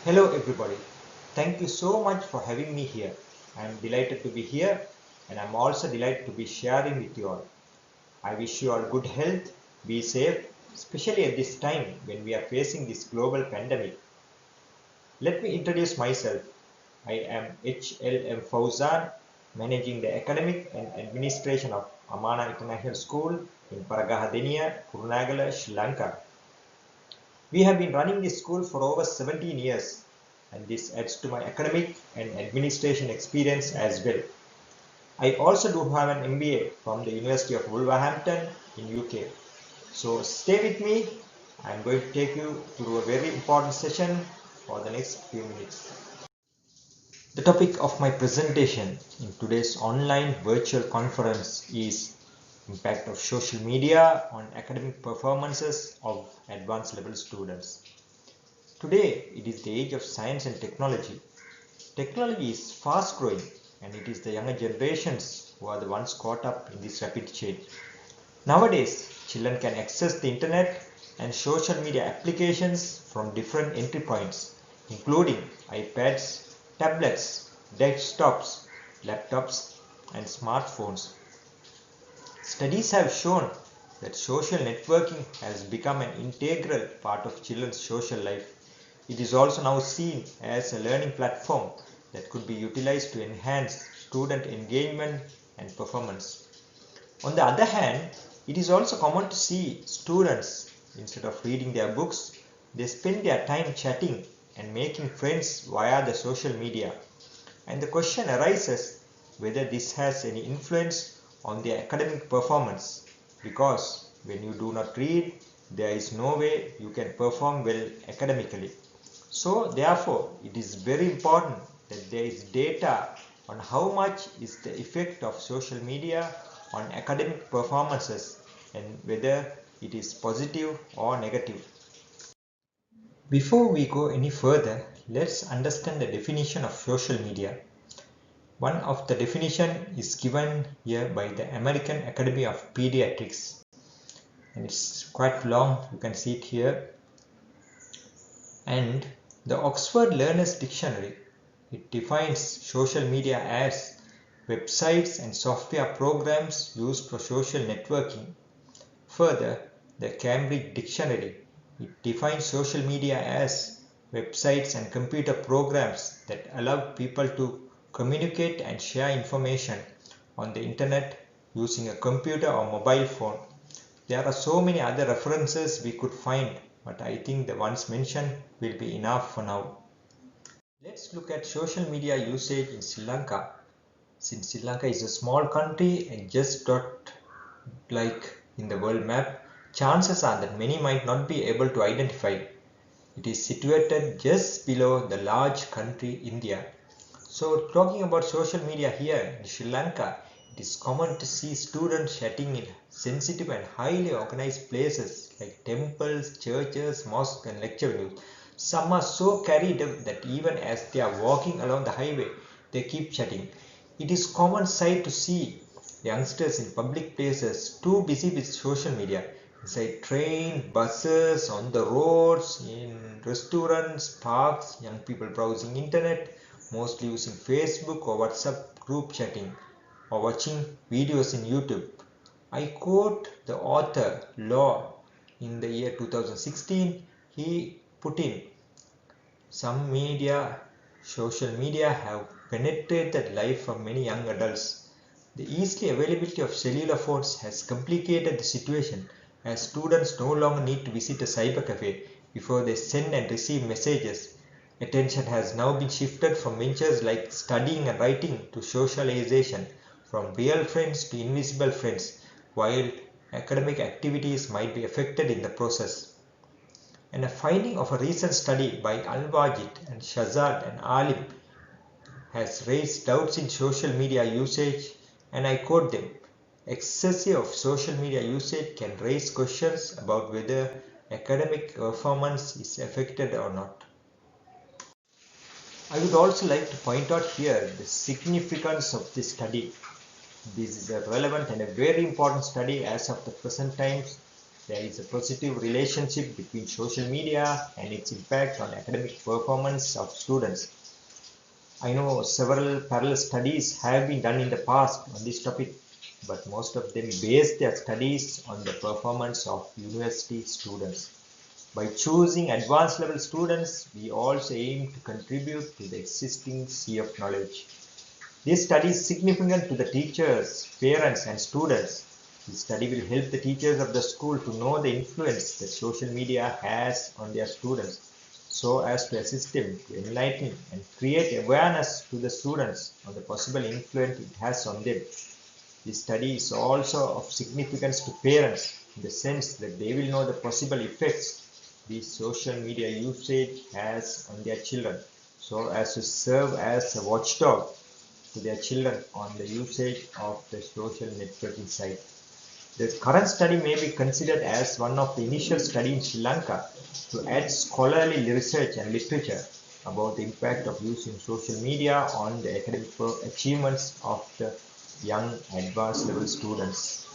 Hello everybody. Thank you so much for having me here. I am delighted to be here and I'm also delighted to be sharing with you all. I wish you all good health, be safe, especially at this time when we are facing this global pandemic. Let me introduce myself. I am HLM Fawzan, managing the academic and administration of Amana International School in Paragahadenia, Kurunagala, Sri Lanka. We have been running this school for over 17 years, and this adds to my academic and administration experience as well. I also do have an MBA from the University of Wolverhampton in UK. So stay with me. I'm going to take you through a very important session for the next few minutes. The topic of my presentation in today's online virtual conference is impact of social media on academic performances of advanced level students. Today, it is the age of science and technology. Technology is fast growing and it is the younger generations who are the ones caught up in this rapid change. Nowadays, children can access the internet and social media applications from different entry points, including iPads, tablets, desktops, laptops, and smartphones. Studies have shown that social networking has become an integral part of children's social life. It is also now seen as a learning platform that could be utilized to enhance student engagement and performance. On the other hand, it is also common to see students, instead of reading their books, they spend their time chatting and making friends via the social media. And the question arises whether this has any influence on their academic performance, because when you do not read, there is no way you can perform well academically. So therefore, it is very important that there is data on how much is the effect of social media on academic performances and whether it is positive or negative. Before we go any further, let's understand the definition of social media. One of the definition is given here by the American Academy of Pediatrics, and it's quite long, you can see it here. And the Oxford Learners Dictionary, it defines social media as websites and software programs used for social networking. Further, the Cambridge Dictionary, it defines social media as websites and computer programs that allow people to communicate and share information on the internet using a computer or mobile phone. There are so many other references we could find, but I think the ones mentioned will be enough for now. Let's look at social media usage in Sri Lanka. Since Sri Lanka is a small country and just dot like in the world map, chances are that many might not be able to identify. It is situated just below the large country India. So talking about social media here in Sri Lanka, it is common to see students chatting in sensitive and highly organized places like temples, churches, mosques and lecture venues. Some are so carried up that even as they are walking along the highway, they keep chatting. It is common sight to see youngsters in public places too busy with social media, inside train, buses, on the roads, in restaurants, parks, young people browsing internet, mostly using Facebook or WhatsApp group chatting or watching videos in YouTube. I quote the author Law in the year 2016. He put in, some media, social media have penetrated life of many young adults. The easy availability of cellular phones has complicated the situation, as students no longer need to visit a cyber cafe before they send and receive messages. Attention has now been shifted from ventures like studying and writing to socialization, from real friends to invisible friends, while academic activities might be affected in the process. And a finding of a recent study by Al-Wajid and Shazad and Alim has raised doubts in social media usage, and I quote them, excessive social media usage can raise questions about whether academic performance is affected or not. I would also like to point out here the significance of this study. This is a relevant and a very important study as of the present times, there is a positive relationship between social media and its impact on academic performance of students. I know several parallel studies have been done in the past on this topic, but most of them base their studies on the performance of university students. By choosing advanced level students, we also aim to contribute to the existing sea of knowledge. This study is significant to the teachers, parents, and students. This study will help the teachers of the school to know the influence that social media has on their students, so as to assist them to enlighten and create awareness to the students on the possible influence it has on them. This study is also of significance to parents in the sense that they will know the possible effects this social media usage has on their children, so as to serve as a watchdog to their children on the usage of the social networking site. The current study may be considered as one of the initial studies in Sri Lanka to add scholarly research and literature about the impact of using social media on the academic achievements of the young advanced level students.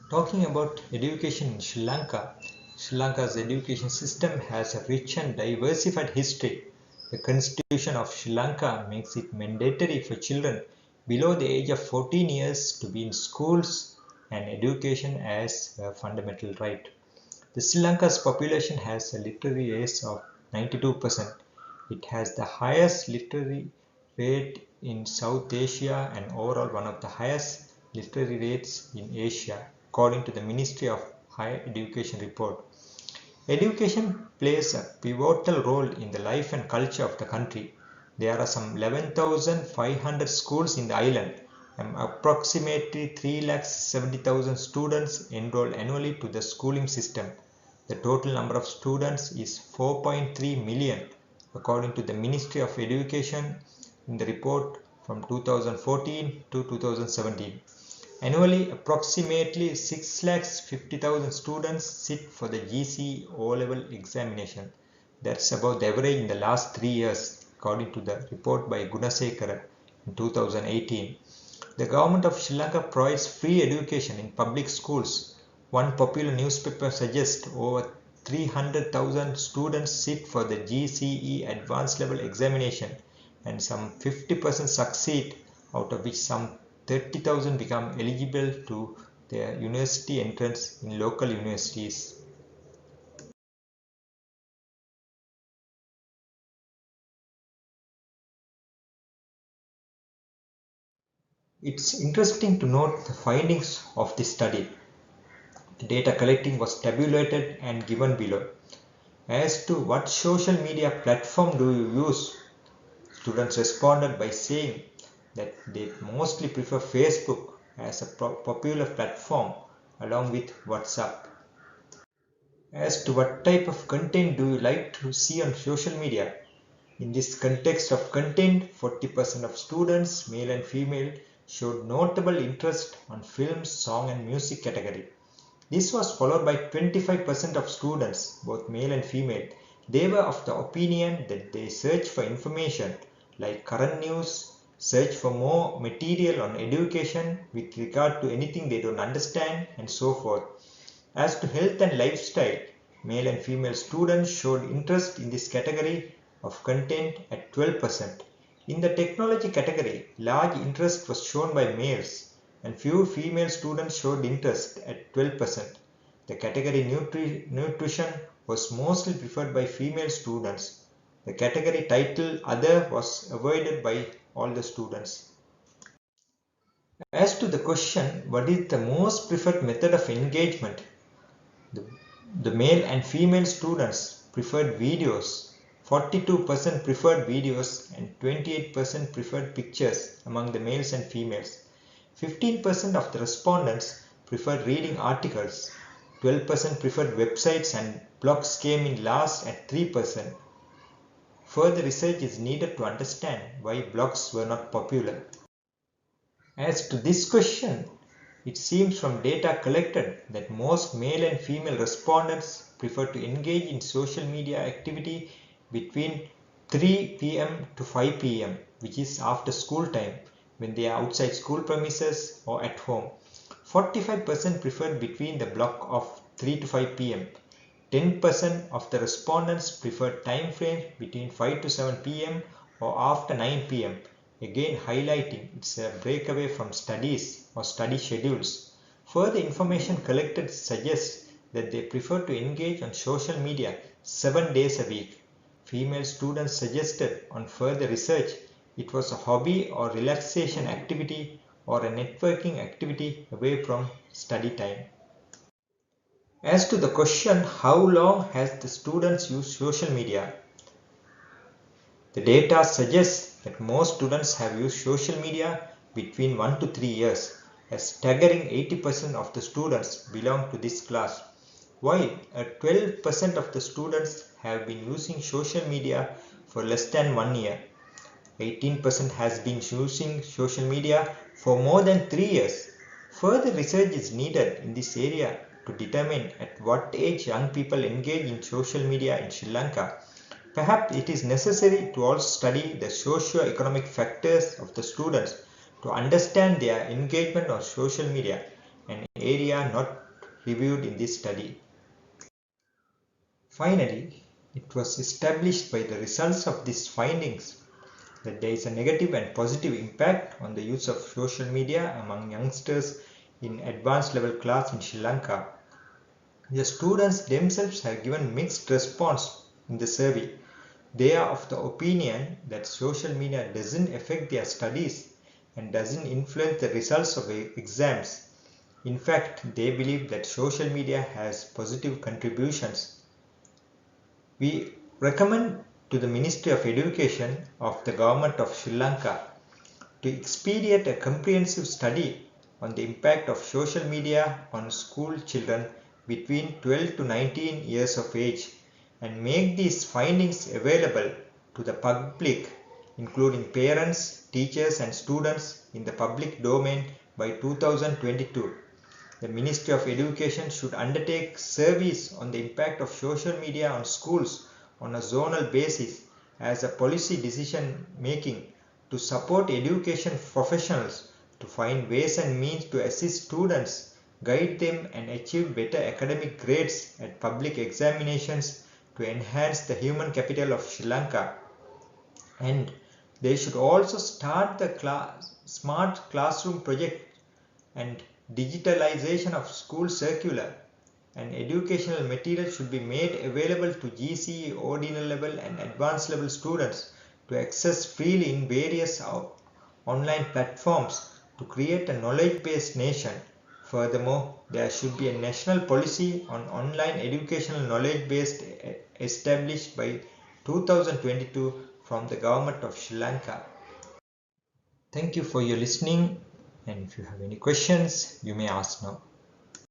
Talking about education in Sri Lanka, Sri Lanka's education system has a rich and diversified history. The Constitution of Sri Lanka makes it mandatory for children below the age of 14 years to be in schools and education as a fundamental right. The Sri Lanka's population has a literary rate of 92%. It has the highest literary rate in South Asia and overall one of the highest literary rates in Asia, according to the Ministry of Higher Education report. Education plays a pivotal role in the life and culture of the country. There are some 11,500 schools in the island and approximately 370,000 students enroll annually to the schooling system. The total number of students is 4.3 million, according to the Ministry of Education in the report from 2014 to 2017. Annually, approximately 6,50,000 students sit for the GCE O-level examination. That's about the average in the last 3 years, according to the report by Gunasekara in 2018. The government of Sri Lanka provides free education in public schools. One popular newspaper suggests over 300,000 students sit for the GCE advanced level examination and some 50% succeed, out of which some 30,000 become eligible to their university entrance in local universities. It's interesting to note the findings of this study. The data collecting was tabulated and given below. As to what social media platform do you use, students responded by saying that they mostly prefer Facebook as a popular platform along with WhatsApp. As to what type of content do you like to see on social media? In this context of content, 40% of students, male and female, showed notable interest on film, song and music category. This was followed by 25% of students, both male and female. They were of the opinion that they search for information like current news, search for more material on education with regard to anything they don't understand, and so forth. As to health and lifestyle, male and female students showed interest in this category of content at 12%. In the technology category, large interest was shown by males and few female students showed interest at 12%. The category nutrition was mostly preferred by female students. The category title Other was avoided by all the students. As to the question, what is the most preferred method of engagement? The, the male and female students preferred videos. 42% preferred videos and 28% preferred pictures among the males and females. 15% of the respondents preferred reading articles. 12% preferred websites and blogs came in last at 3%. Further research is needed to understand why blogs were not popular. As to this question, it seems from data collected that most male and female respondents prefer to engage in social media activity between 3 p.m. to 5 p.m., which is after school time, when they are outside school premises or at home. 45% preferred between the block of 3 to 5 pm. 10% of the respondents preferred time frames between 5 to 7 pm or after 9 pm, again highlighting it's a breakaway from studies or study schedules. Further information collected suggests that they prefer to engage on social media 7 days a week. Female students suggested on further research it was a hobby or relaxation activity or a networking activity away from study time. As to the question, how long has the students used social media? The data suggests that most students have used social media between 1 to 3 years. A staggering 80% of the students belong to this class, while 12% of the students have been using social media for less than 1 year. 18% has been using social media for more than 3 years. Further research is needed in this area to determine at what age young people engage in social media in Sri Lanka. Perhaps it is necessary to also study the socio-economic factors of the students to understand their engagement on social media, an area not reviewed in this study. Finally, it was established by the results of these findings that there is a negative and positive impact on the use of social media among youngsters in advanced level class in Sri Lanka. The students themselves have given mixed response in the survey. They are of the opinion that social media doesn't affect their studies and doesn't influence the results of exams. In fact, they believe that social media has positive contributions. We recommend to the Ministry of Education of the Government of Sri Lanka to expedite a comprehensive study on the impact of social media on school children between 12 to 19 years of age and make these findings available to the public, including parents, teachers and students in the public domain by 2022. The Ministry of Education should undertake surveys on the impact of social media on schools on a zonal basis as a policy decision making to support education professionals to find ways and means to assist students, guide them and achieve better academic grades at public examinations to enhance the human capital of Sri Lanka. And they should also start the smart classroom project and digitalization of school circular, and educational material should be made available to GCE ordinary level and advanced level students to access freely in various online platforms to create a knowledge-based nation. Furthermore, there should be a national policy on online educational knowledge-based established by 2022 from the government of Sri Lanka. Thank you for your listening, and if you have any questions, you may ask now.